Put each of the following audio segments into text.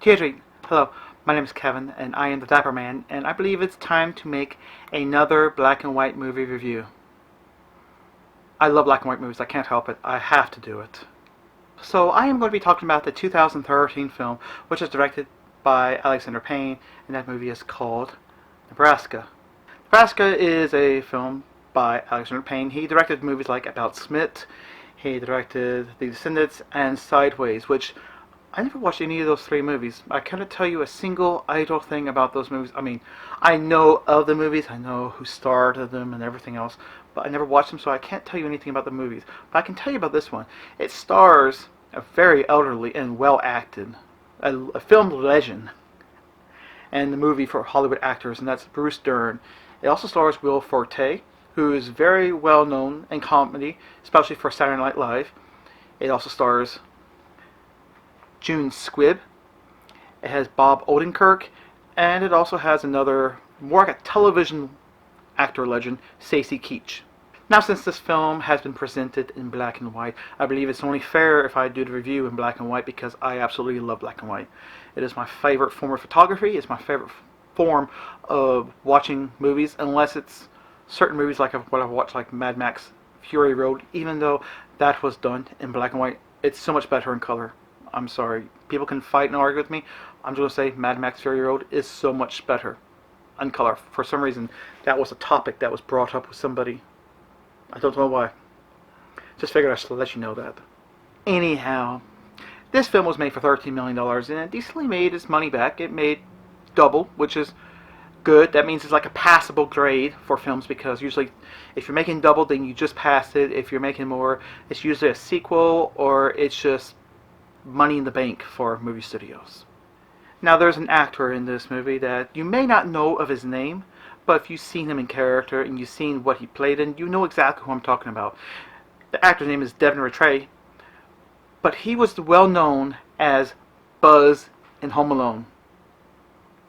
Deirdre, hello, my name is Kevin, and I am the Dapper Man, and I believe it's time to make another black and white movie review. I love black and white movies, I can't help it, I have to do it. So I am going to be talking about the 2013 film, which is directed by Alexander Payne, and that movie is called Nebraska. Nebraska is a film by Alexander Payne. He directed movies like About Schmidt, he directed The Descendants, and Sideways, which I never watched any of those three movies. I cannot tell you a single idle thing about those movies. I mean, I know of the movies, I know who starred in them and everything else, but I never watched them, so I can't tell you anything about the movies. But I can tell you about this one. It stars a very elderly and well-acted, a film legend, and the movie for Hollywood actors, and that's Bruce Dern. It also stars Will Forte, who is very well known in comedy, especially for Saturday Night Live. It also stars June Squibb. It has Bob Odenkirk, and it also has another, more like a television actor legend, Stacy Keach. Now, since this film has been presented in black and white, I believe it's only fair if I do the review in black and white because I absolutely love black and white. It is my favorite form of photography. It's my favorite form of watching movies, unless it's certain movies like what I've watched, like Mad Max Fury Road. Even though that was done in black and white, it's so much better in color. I'm sorry, people can fight and argue with me. I'm just going to say Mad Max Fury Road is so much better in color. For some reason, that was a topic that was brought up with somebody. I don't know why. Just figured I should let you know that. Anyhow, this film was made for $13 million and it decently made its money back. It made double, which is good. That means it's like a passable grade for films, because usually if you're making double, then you just pass it. If you're making more, it's usually a sequel, or it's just money in the bank for movie studios. Now, there's an actor in this movie that you may not know of his name, but if you've seen him in character and you've seen what he played in, you know exactly who I'm talking about. The actor's name is Devin Rattray, but he was well known as Buzz in Home Alone.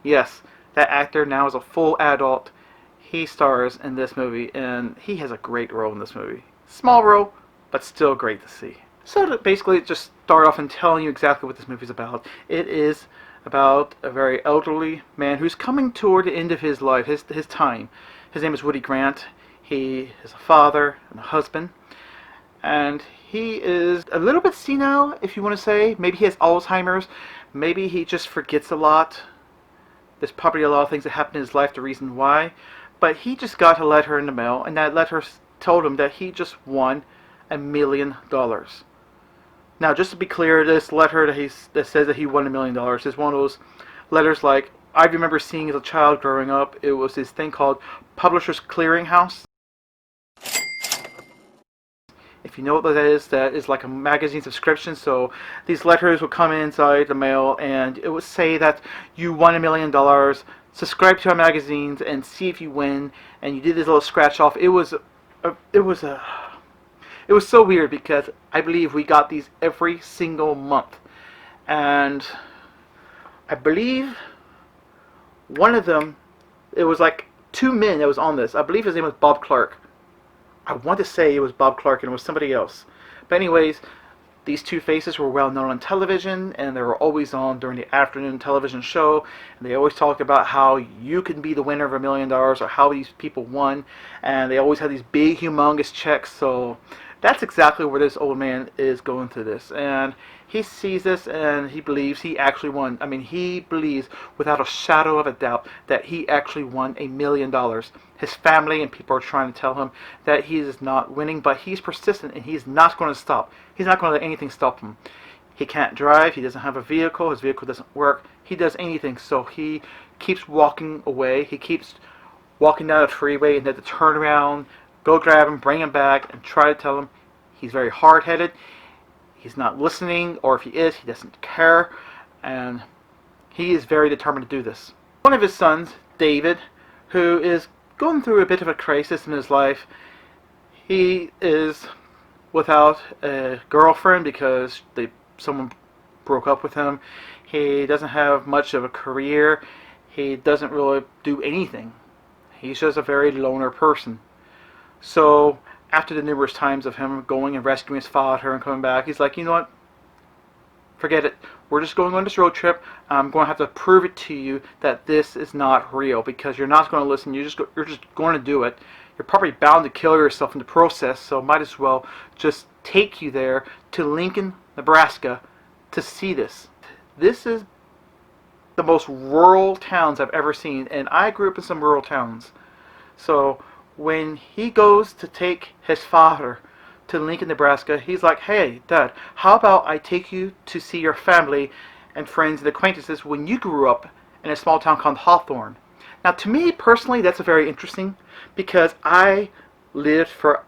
Yes, that actor now is a full adult. He stars in this movie, and he has a great role in this movie. Small role, but still great to see. So to basically just start off and telling you exactly what this movie is about. It is about a very elderly man who's coming toward the end of his life, his time. His name is Woody Grant. He is a father and a husband, and he is a little bit senile, if you want to say. Maybe he has Alzheimer's. Maybe he just forgets a lot. There's probably a lot of things that happen in his life, the reason why. But he just got a letter in the mail, and that letter told him that he just won $1 million. Now, just to be clear, this letter that says that he won $1 million is one of those letters like I remember seeing as a child growing up. It was this thing called Publishers Clearinghouse. If you know what that is like a magazine subscription. So these letters would come inside the mail, and it would say that you won $1 million. Subscribe to our magazines and see if you win. And you did this little scratch off. It was so weird because I believe we got these every single month. And I believe one of them, it was like two men that was on this. I believe his name was Bob Clark. I want to say it was Bob Clark and it was somebody else. But anyways, these two faces were well known on television, and they were always on during the afternoon television show. And they always talked about how you can be the winner of $1 million, or how these people won. And they always had these big, humongous checks. So that's exactly where this old man is going through this. And he sees this and he believes he actually won. I mean, he believes without a shadow of a doubt that he actually won $1 million. His family and people are trying to tell him that he is not winning, but he's persistent and he's not going to stop. He's not going to let anything stop him. He can't drive. He doesn't have a vehicle. His vehicle doesn't work. He does anything. So he keeps walking away. He keeps walking down the freeway, and then to turn around, go grab him, bring him back, and try to tell him he's very hard-headed. He's not listening, or if he is, he doesn't care, and he is very determined to do this. One of his sons, David, who is going through a bit of a crisis in his life, he is without a girlfriend because someone broke up with him. He doesn't have much of a career. He doesn't really do anything. He's just a very loner person. So after the numerous times of him going and rescuing his father and coming back, he's like, you know what? Forget it. we're just going on this road trip. I'm going to have to prove it to you that this is not real, because you're not going to listen. You're just going to do it. You're probably bound to kill yourself in the process, so might as well just take you there to Lincoln, Nebraska to see this. This is the most rural towns I've ever seen, and I grew up in some rural towns. So when he goes to take his father to Lincoln, Nebraska, he's like, hey, Dad, how about I take you to see your family and friends and acquaintances when you grew up in a small town called Hawthorne. Now, to me personally, that's very interesting, because I lived for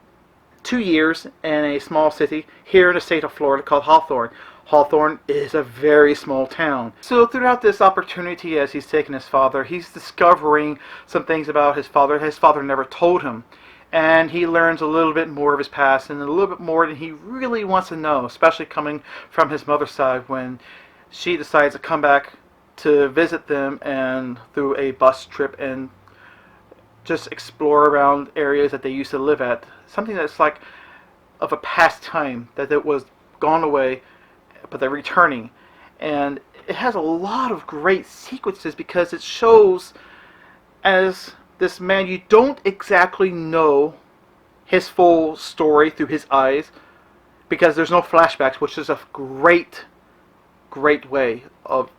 2 years in a small city here in the state of Florida called Hawthorne. Hawthorne is a very small town. So throughout this opportunity, as he's taking his father, he's discovering some things about his father his father never told him. And he learns a little bit more of his past, and a little bit more than he really wants to know, especially coming from his mother's side when she decides to come back to visit them and through a bus trip and just explore around areas that they used to live at. Something that's like of a past time, that it was gone away, but they're returning. And it has a lot of great sequences, because it shows, as this man, you don't exactly know his full story through his eyes, because there's no flashbacks, which is a great way of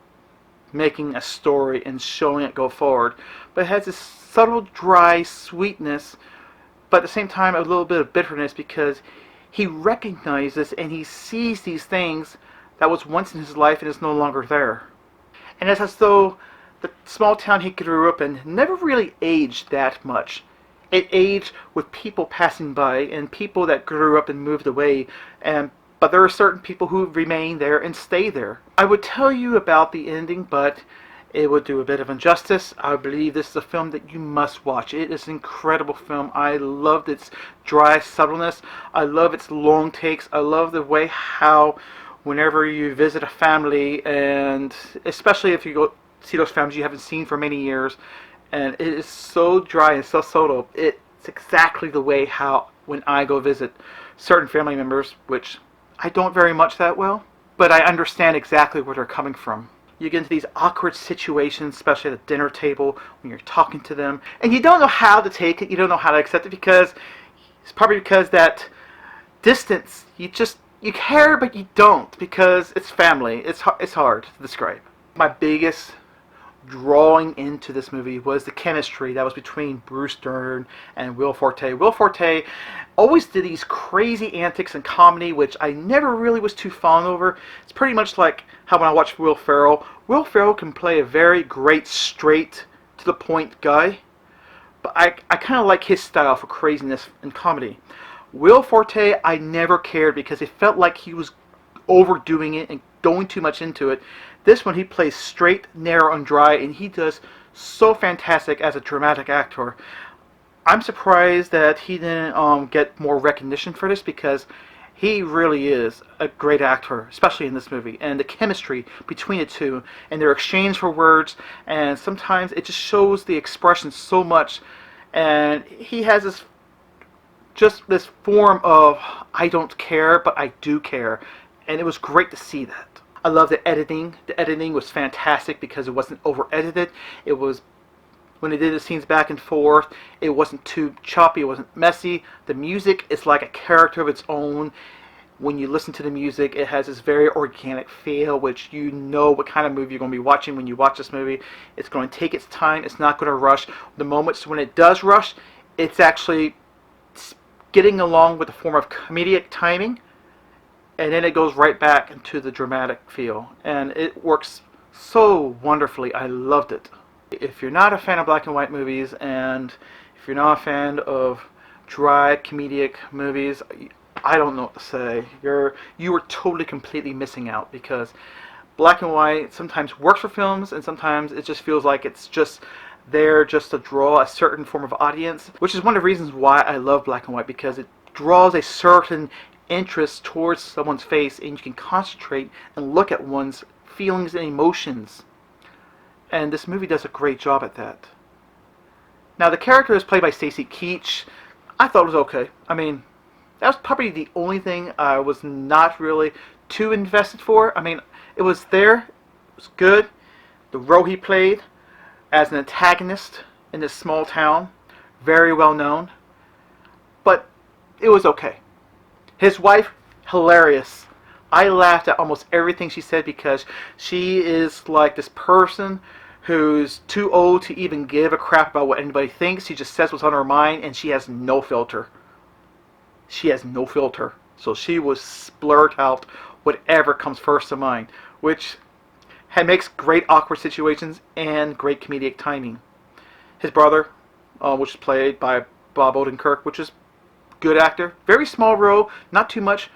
making a story and showing it go forward. But it has this subtle dry sweetness, but at the same time a little bit of bitterness, because he recognizes and he sees these things that was once in his life and is no longer there. And it's as though the small town he grew up in never really aged that much. It aged with people passing by and people that grew up and moved away, but there are certain people who remain there and stay there. I would tell you about the ending, but it would do a bit of injustice. I believe this is a film that you must watch. It is an incredible film. I loved its dry subtleness. I love its long takes. I love the way how whenever you visit a family, and especially if you go see those families you haven't seen for many years, and it is so dry and so subtle, it's exactly the way how when I go visit certain family members, which I don't very much that well, but I understand exactly where they're coming from. You get into these awkward situations, especially at the dinner table when you're talking to them, and you don't know how to take it, you don't know how to accept it, because it's probably because that distance, you care, but you don't, because it's family. It's hard to describe. My biggest drawing into this movie was the chemistry that was between Bruce Dern and Will Forte. Will Forte always did these crazy antics in comedy, which I never really was too fond over. It's pretty much like how when I watch Will Ferrell. Will Ferrell can play a very great, straight, to the point guy, but I kind of like his style for craziness in comedy. Will Forte, I never cared, because it felt like he was overdoing it and going too much into it. This one, he plays straight, narrow, and dry, and he does so fantastic as a dramatic actor. I'm surprised that he didn't get more recognition for this, because he really is a great actor, especially in this movie. And the chemistry between the two, and their exchange for words, and sometimes it just shows the expression so much. And he has this form of, I don't care, but I do care. And it was great to see that. I love the editing. The editing was fantastic, because it wasn't over-edited. It was, when they did the scenes back and forth, it wasn't too choppy, it wasn't messy. The music is like a character of its own. When you listen to the music, it has this very organic feel, which you know what kind of movie you're going to be watching when you watch this movie. It's going to take its time. It's not going to rush. The moments when it does rush, it's actually getting along with the form of comedic timing, and then it goes right back into the dramatic feel, and it works so wonderfully. I loved it. If you're not a fan of black and white movies, and if you're not a fan of dry comedic movies, I don't know what to say. You are totally completely missing out, because black and white sometimes works for films, and sometimes it just feels like it's just there just to draw a certain form of audience, which is one of the reasons why I love black and white, because it draws a certain interest towards someone's face, and you can concentrate and look at one's feelings and emotions. And this movie does a great job at that. Now, the character is played by Stacy Keach. I thought it was okay. I mean, that was probably the only thing I was not really too invested for. I mean, it was there, it was good. The role he played as an antagonist in this small town, very well known, but it was okay. His wife, hilarious. I laughed at almost everything she said because she is like this person who's too old to even give a crap about what anybody thinks. She just says what's on her mind, and she has no filter. She has no filter. So she will splurt out whatever comes first to mind, which makes great awkward situations and great comedic timing. His brother, which is played by Bob Odenkirk, which is good actor. Very small role, not too much.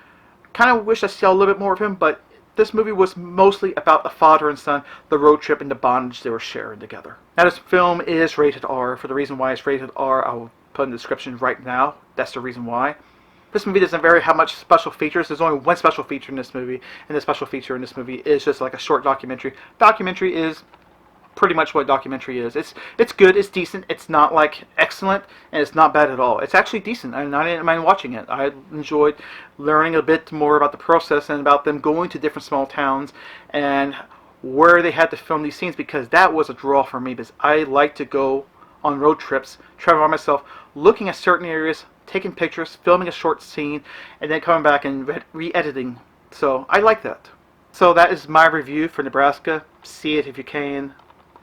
Kind of wish I saw a little bit more of him, but this movie was mostly about a father and son, the road trip and the bondage they were sharing together. Now this film is rated R. For the reason why it's rated R, I will put in the description right now. That's the reason why. This movie doesn't very have much special features. There's only one special feature in this movie, and the special feature in this movie is just like a short documentary. Documentary is pretty much what documentary is. It's good, it's decent, it's not like excellent, and it's not bad at all. It's actually decent, and I didn't mind watching it. I enjoyed learning a bit more about the process and about them going to different small towns and where they had to film these scenes, because that was a draw for me, because I like to go on road trips, travel by myself, looking at certain areas, taking pictures, filming a short scene, and then coming back and re-editing. So I like that. So that is my review for Nebraska. See it if you can.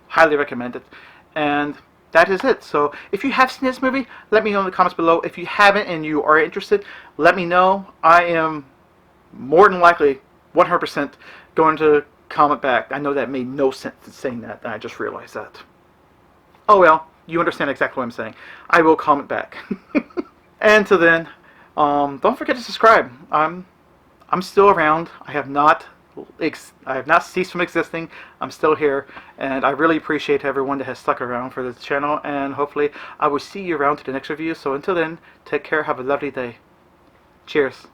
Highly recommend it. And that is it. So if you have seen this movie, let me know in the comments below. If you haven't and you are interested, let me know. I am more than likely 100% going to comment back. I know that made no sense in saying that, and I just realized that. Oh well, you understand exactly what I'm saying. I will comment back. And until then, don't forget to subscribe. I'm still around. I have not ceased from existing. I'm still here, and I really appreciate everyone that has stuck around for this channel, and hopefully I will see you around to the next review. So until then, take care, have a lovely day. Cheers.